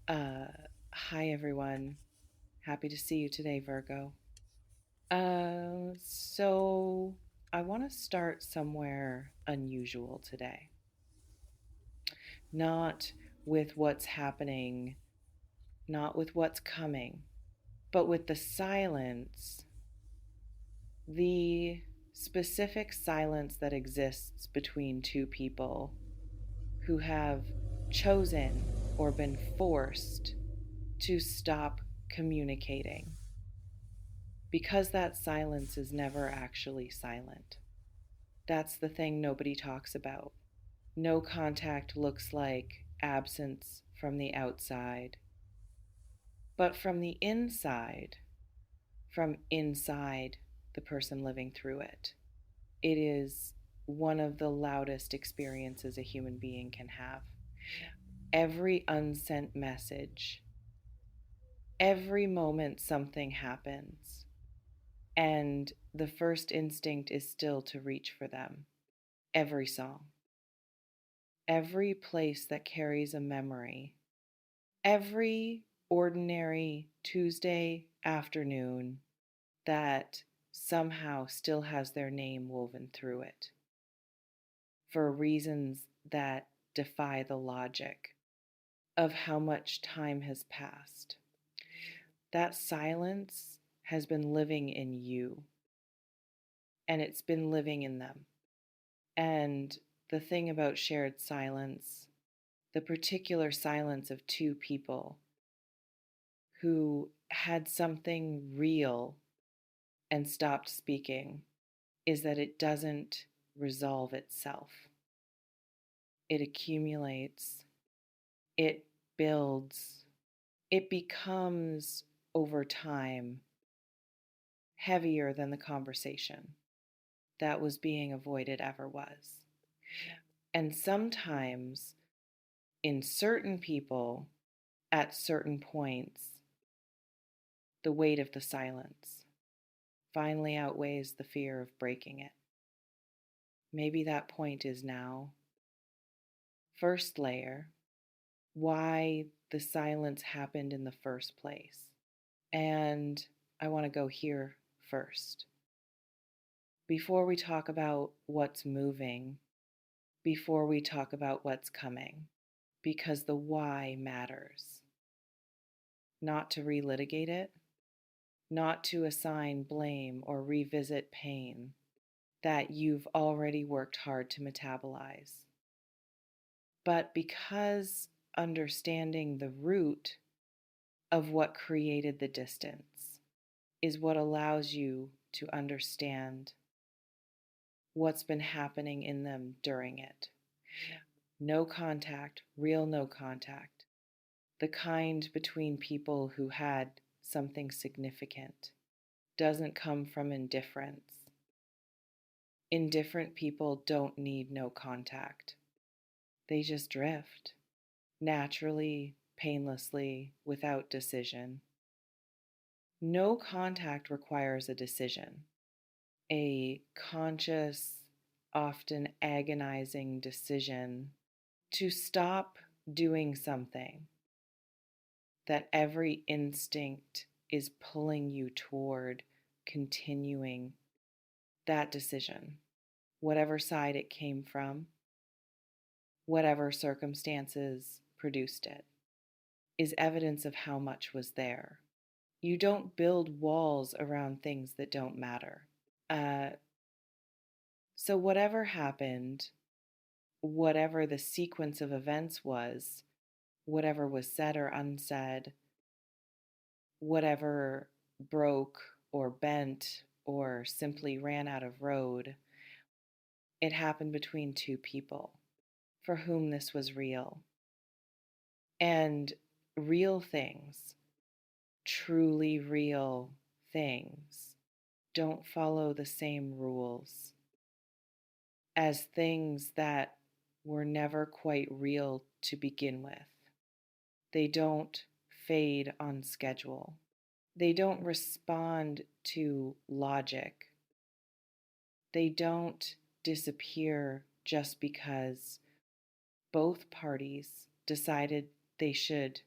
Uh, Hi everyone. Happy to see you today, Virgo. So I want to start somewhere unusual today. Not with what's happening, not with what's coming, but with the silence, the specific silence that exists between two people who have chosen or been forced to stop communicating. Because that silence is never actually silent. That's the thing nobody talks about. No contact looks like absence from the outside, but from the inside, from inside the person living through it. It is one of the loudest experiences a human being can have. Every unsent message, every moment something happens, and the first instinct is still to reach for them. Every song, every place that carries a memory, every ordinary Tuesday afternoon that somehow still has their name woven through it for reasons that defy the logic of how much time has passed. That silence has been living in you, and it's been living in them. And the thing about shared silence, the particular silence of two people who had something real and stopped speaking, is that it doesn't resolve itself. It accumulates, it builds, it becomes over time heavier than the conversation that was being avoided ever was. And sometimes, in certain people, at certain points, the weight of the silence finally outweighs the fear of breaking it. Maybe that point is now. First layer, why the silence happened in the first place. And I want to go here first. Before we talk about what's moving, before we talk about what's coming, because the why matters. Not to relitigate it, not to assign blame or revisit pain that you've already worked hard to metabolize, but because understanding the root of what created the distance is what allows you to understand what's been happening in them during it. No contact, real no contact, the kind between people who had something significant, doesn't come from indifference. Indifferent people don't need no contact. They just drift, naturally, painlessly, without decision. No contact requires a decision, a conscious, often agonizing decision to stop doing something that every instinct is pulling you toward continuing that decision, whatever side it came from, whatever circumstances produced it, is evidence of how much was there. You don't build walls around things that don't matter. Uh, so, whatever happened, whatever the sequence of events was, whatever was said or unsaid, whatever broke or bent or simply ran out of road, it happened between two people for whom this was real. And real things, truly real things, don't follow the same rules as things that were never quite real to begin with. They don't fade on schedule. They don't respond to logic. They don't disappear just because both parties decided they should.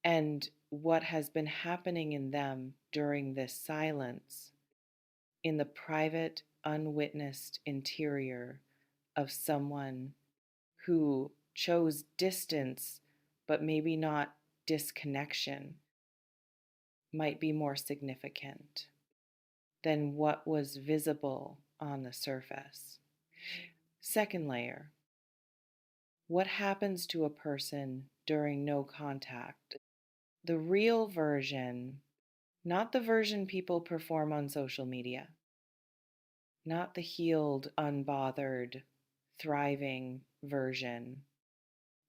And what has been happening in them during this silence, in the private, unwitnessed interior of someone who chose distance, but maybe not disconnection, might be more significant than what was visible on the surface. Second layer, what happens to a person during no contact? The real version, not the version people perform on social media, not the healed, unbothered, thriving version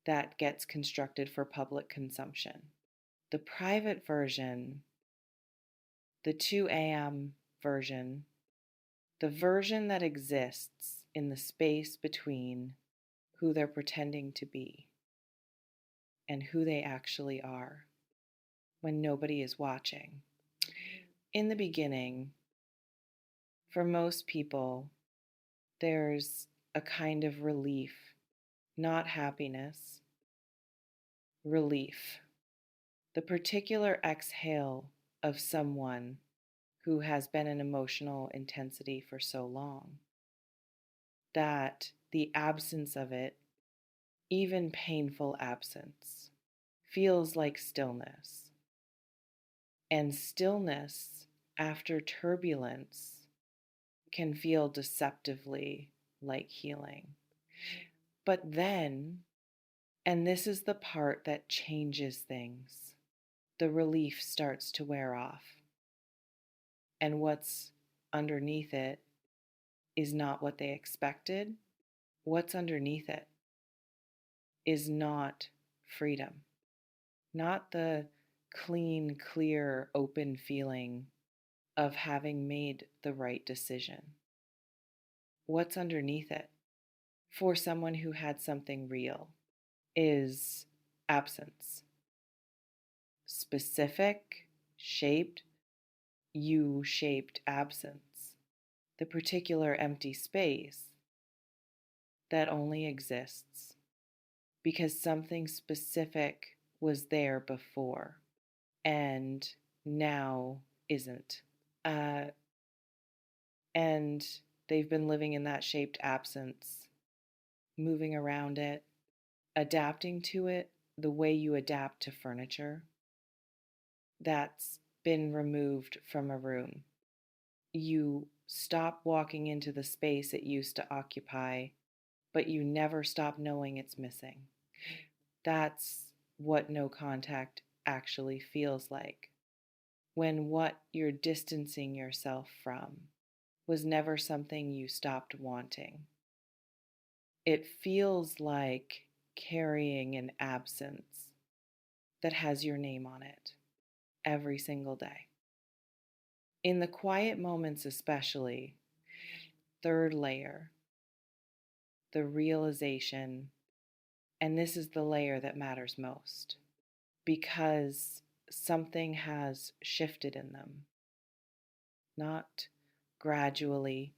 that gets constructed for public consumption. The private version, the 2 a.m. version, the version that exists in the space between who they're pretending to be and who they actually are when nobody is watching. In the beginning, for most people, there's a kind of relief, not happiness, relief. The particular exhale of someone who has been in emotional intensity for so long that the absence of it, even painful absence, feels like stillness. And stillness after turbulence can feel deceptively like healing. But then, and this is the part that changes things, the relief starts to wear off. And what's underneath it is not what they expected. What's underneath it is not freedom, not the clean, clear, open feeling of having made the right decision. What's underneath it for someone who had something real is absence. Specific, shaped, U-shaped absence. The particular empty space that only exists because something specific was there before and now isn't. And they've been living in that shaped absence, moving around it, adapting to it the way you adapt to furniture that's been removed from a room. You stop walking into the space it used to occupy, but you never stop knowing it's missing. That's what no contact actually feels like. When what you're distancing yourself from was never something you stopped wanting. It feels like carrying an absence that has your name on it every single day. In the quiet moments, especially, third layer, the realization, and this is the layer that matters most because something has shifted in them, not gradually.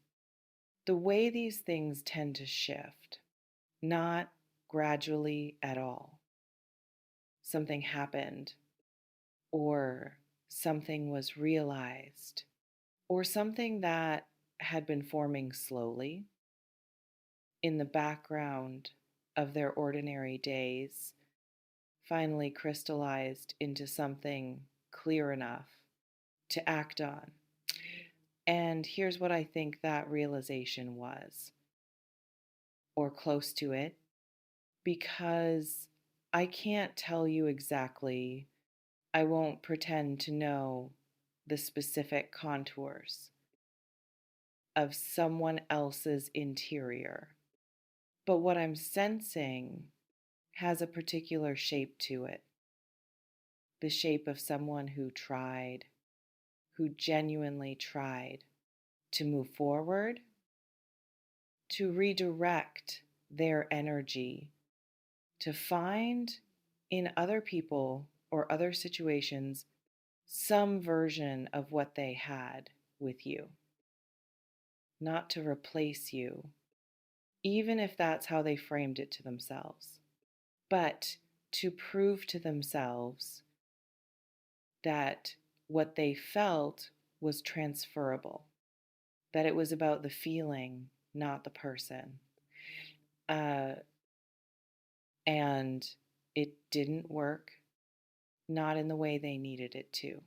The way these things tend to shift, not gradually at all. Something happened, or something was realized, or something that had been forming slowly in the background of their ordinary days finally crystallized into something clear enough to act on. And here's what I think that realization was, or close to it, because I can't tell you exactly, I won't pretend to know the specific contours of someone else's interior. But what I'm sensing has a particular shape to it. The shape of someone who tried, who genuinely tried to move forward, to redirect their energy, to find in other people or other situations some version of what they had with you, not to replace you, even if that's how they framed it to themselves, but to prove to themselves that what they felt was transferable, that it was about the feeling, not the person. Uh, and it didn't work, not in the way they needed it to,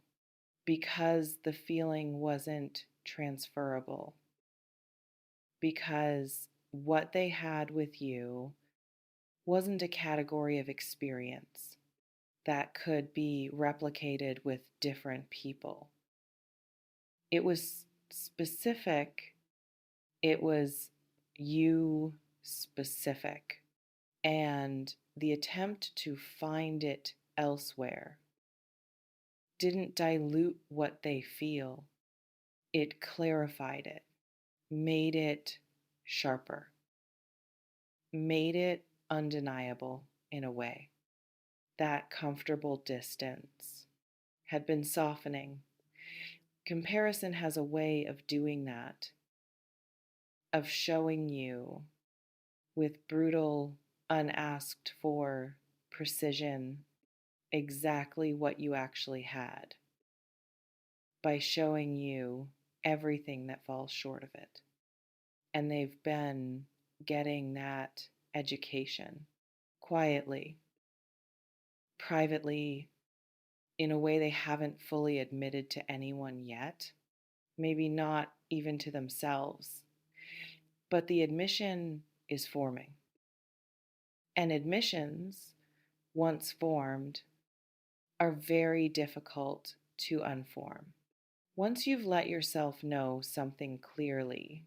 because the feeling wasn't transferable, because what they had with you wasn't a category of experience that could be replicated with different people. It was specific, it was you specific, and the attempt to find it elsewhere didn't dilute what they feel, it clarified it, made it sharper, made it undeniable in a way. That comfortable distance had been softening. Comparison has a way of doing that, of showing you with brutal, unasked for precision exactly what you actually had, by showing you everything that falls short of it. And they've been getting that education quietly, privately, in a way they haven't fully admitted to anyone yet, maybe not even to themselves. But the admission is forming. And admissions, once formed, are very difficult to unform. Once you've let yourself know something clearly,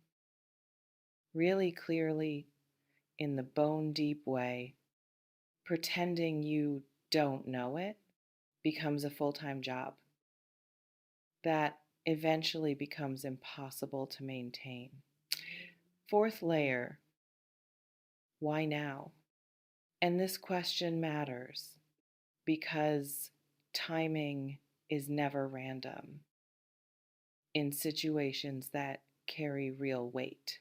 really clearly, in the bone deep way, pretending you don't know it becomes a full-time job that eventually becomes impossible to maintain. Fourth layer, why now? And this question matters because timing is never random in situations that carry real weight.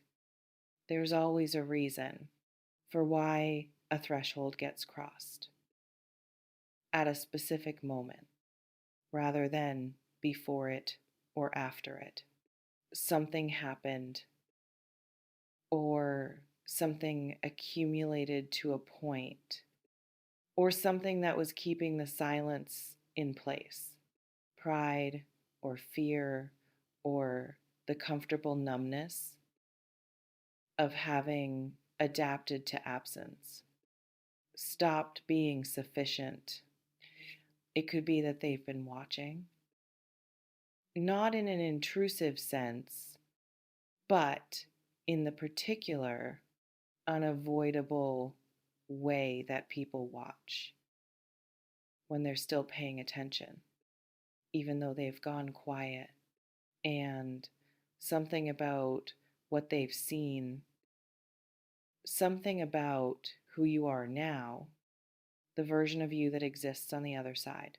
There's always a reason for why a threshold gets crossed at a specific moment rather than before it or after it. Something happened or something accumulated to a point or something that was keeping the silence in place. Pride or fear or the comfortable numbness of having adapted to absence, stopped being sufficient. It could be that they've been watching, not in an intrusive sense, but in the particular unavoidable way that people watch when they're still paying attention, even though they've gone quiet. And something about what they've seen, something about who you are now, the version of you that exists on the other side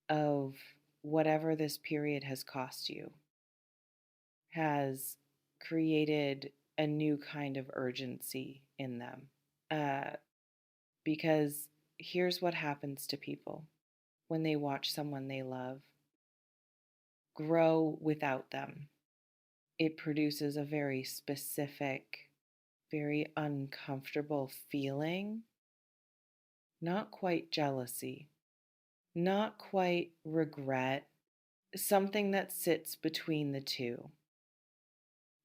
of whatever this period has cost you, has created a new kind of urgency in them. Because here's what happens to people when they watch someone they love grow without them. It produces a very specific, very uncomfortable feeling, not quite jealousy, not quite regret, something that sits between the two.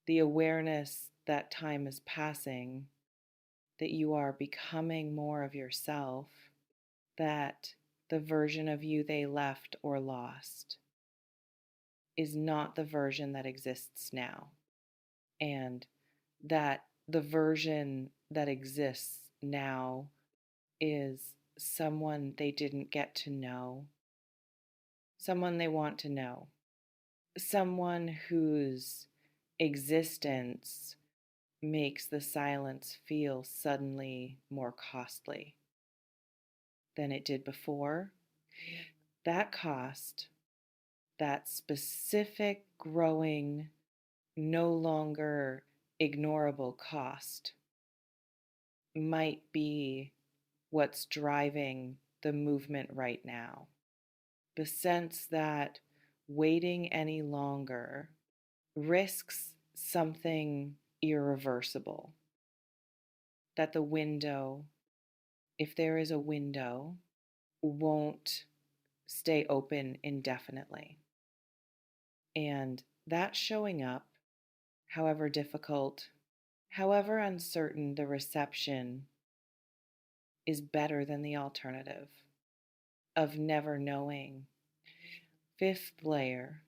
The awareness that time is passing, that you are becoming more of yourself, that the version of you they left or lost is not the version that exists now, and that the version that exists now is someone they didn't get to know, someone they want to know, someone whose existence makes the silence feel suddenly more costly than it did before. That cost, that specific growing, no longer ignorable cost, might be what's driving the movement right now. The sense that waiting any longer risks something irreversible. That the window, if there is a window, won't stay open indefinitely. And that showing up, however difficult, however uncertain the reception, is better than the alternative of never knowing. Fifth layer,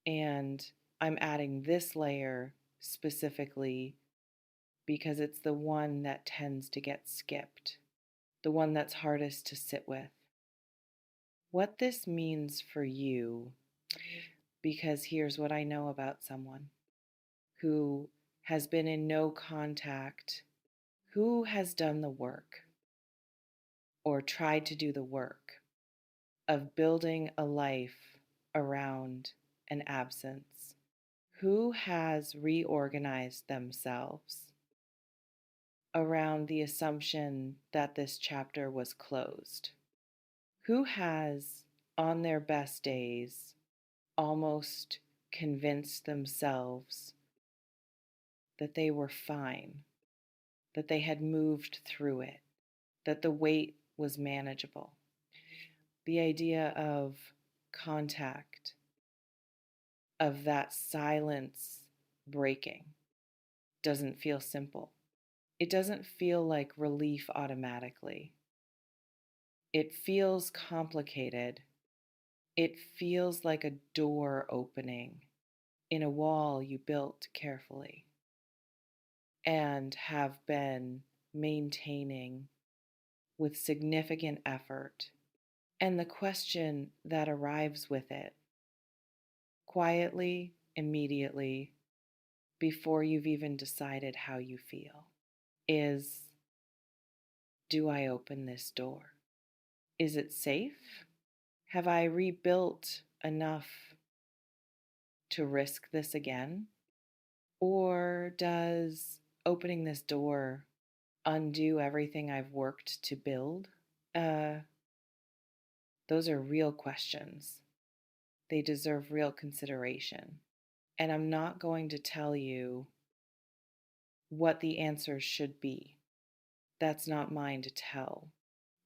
and I'm adding this layer specifically because it's the one that tends to get skipped, the one that's hardest to sit with. What this means for you, because here's what I know about someone who has been in no contact, who has done the work or tried to do the work of building a life around an absence, who has reorganized themselves around the assumption that this chapter was closed, who has, on their best days, almost convinced themselves that they were fine, that they had moved through it, that the weight was manageable. The idea of contact, of that silence breaking, doesn't feel simple. It doesn't feel like relief automatically. It feels complicated. It feels like a door opening in a wall you built carefully and have been maintaining with significant effort. And the question that arrives with it, quietly, immediately, before you've even decided how you feel, is, do I open this door? Is it safe? Have I rebuilt enough to risk this again? Or does opening this door undo everything I've worked to build? Those are real questions. They deserve real consideration. And I'm not going to tell you what the answers should be. That's not mine to tell.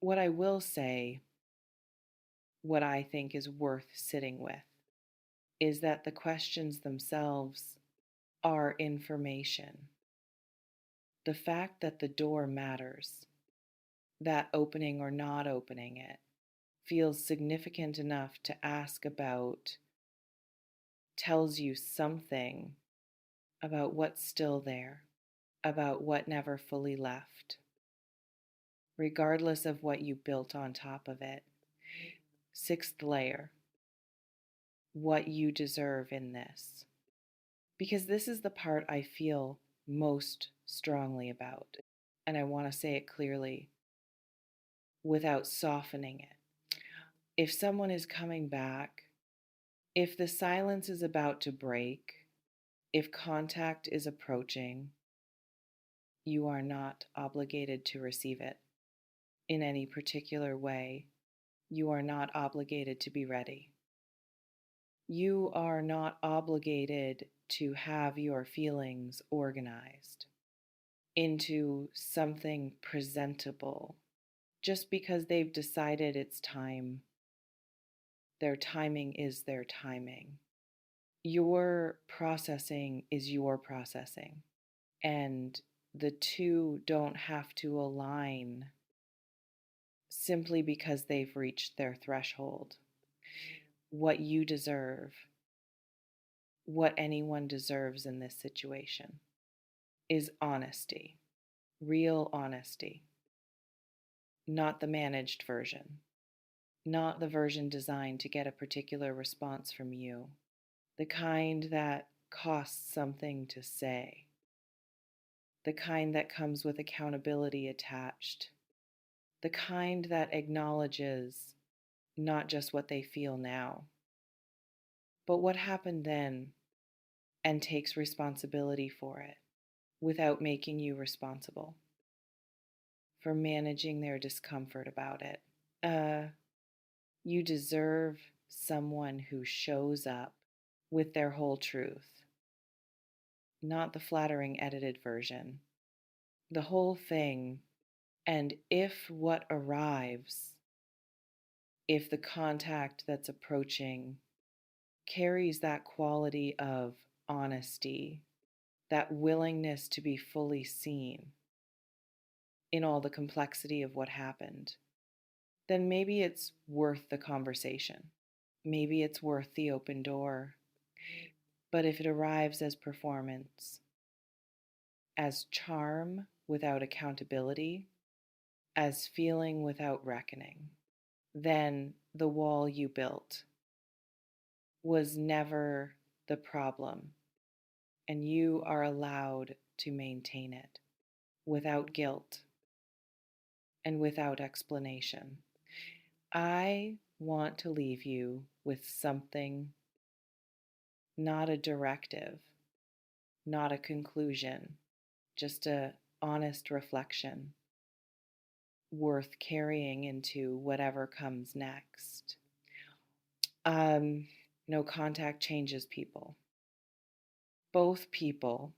What I will say, what I think is worth sitting with, is that the questions themselves are information. The fact that the door matters, that opening or not opening it, feels significant enough to ask about, tells you something about what's still there, about what never fully left, regardless of what you built on top of it. Sixth layer, what you deserve in this. Because this is the part I feel most strongly about, and I want to say it clearly without softening it. If someone is coming back, if the silence is about to break, if contact is approaching, you are not obligated to receive it in any particular way. You are not obligated to be ready. You are not obligated to have your feelings organized into something presentable just because they've decided it's time. Their timing is their timing. Your processing is your processing, and the two don't have to align simply because they've reached their threshold. What you deserve, what anyone deserves in this situation, is honesty, real honesty, not the managed version, not the version designed to get a particular response from you, the kind that costs something to say, the kind that comes with accountability attached, the kind that acknowledges not just what they feel now, but what happened then, and takes responsibility for it without making you responsible for managing their discomfort about it. You deserve someone who shows up with their whole truth, not the flattering edited version, the whole thing. And if what arrives, if the contact that's approaching carries that quality of honesty, that willingness to be fully seen in all the complexity of what happened, then maybe it's worth the conversation. Maybe it's worth the open door. But if it arrives as performance, as charm without accountability, as feeling without reckoning, then the wall you built was never the problem, and you are allowed to maintain it without guilt and without explanation. I want to leave you with something, not a directive, not a conclusion, just a honest reflection worth carrying into whatever comes next. No contact changes people. Both people,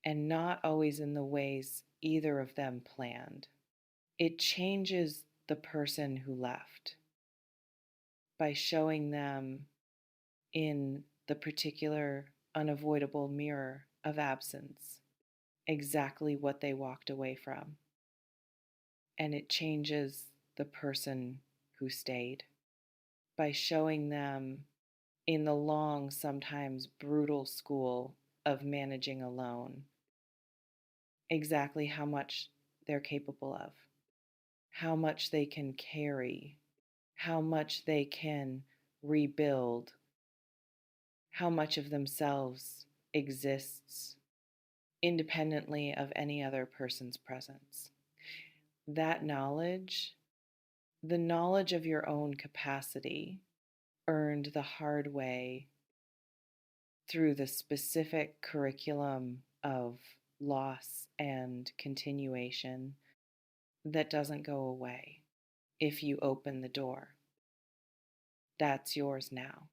and not always in the ways either of them planned. It changes the person who left by showing them in the particular unavoidable mirror of absence exactly what they walked away from. And it changes the person who stayed by showing them in the long, sometimes brutal school of managing alone exactly how much they're capable of, how much they can carry, how much they can rebuild, how much of themselves exists independently of any other person's presence. That knowledge, the knowledge of your own capacity, earned the hard way through the specific curriculum of loss and continuation that doesn't go away if you open the door. That's yours now,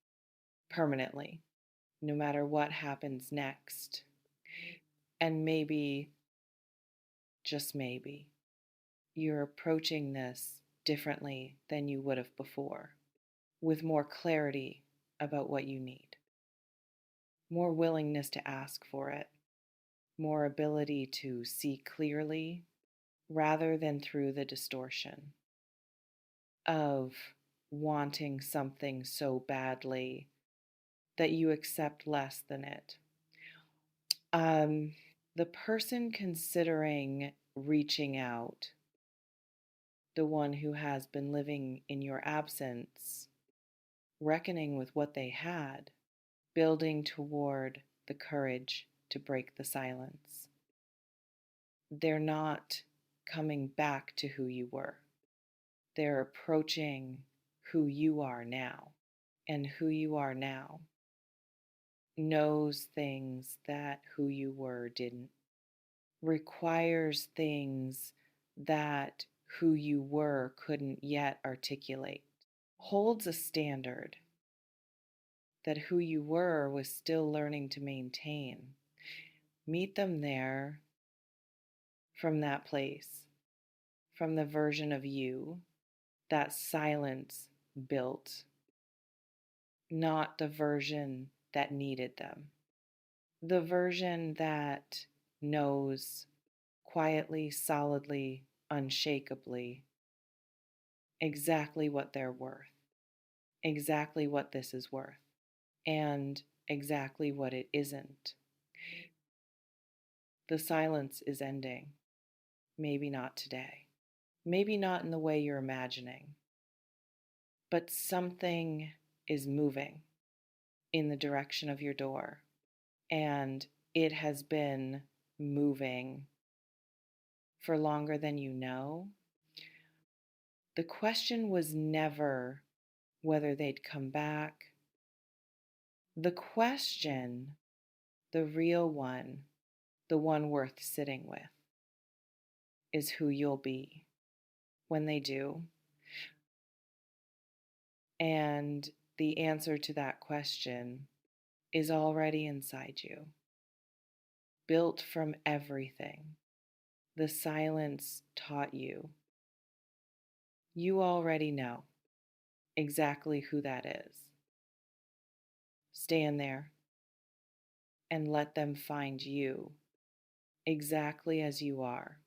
permanently, no matter what happens next. And maybe, just maybe, you're approaching this differently than you would have before, with more clarity about what you need, more willingness to ask for it, more ability to see clearly rather than through the distortion of wanting something so badly that you accept less than it. The person considering reaching out, the one who has been living in your absence, reckoning with what they had, building toward the courage to break the silence. They're not coming back to who you were. They're approaching who you are now. And who you are now knows things that who you were didn't, requires things that who you were couldn't yet articulate, holds a standard that who you were was still learning to maintain. Meet them there from that place, from the version of you that silence built, not the version that needed them. The version that knows quietly, solidly, unshakably exactly what they're worth, exactly what this is worth, and exactly what it isn't. The silence is ending. Maybe not today. Maybe not in the way you're imagining. But something is moving in the direction of your door. And it has been moving for longer than you know. The question was never whether they'd come back. The question, the real one, the one worth sitting with, is who you'll be when they do. And the answer to that question is already inside you, built from everything the silence taught you. You already know exactly who that is. Stand there and let them find you exactly as you are.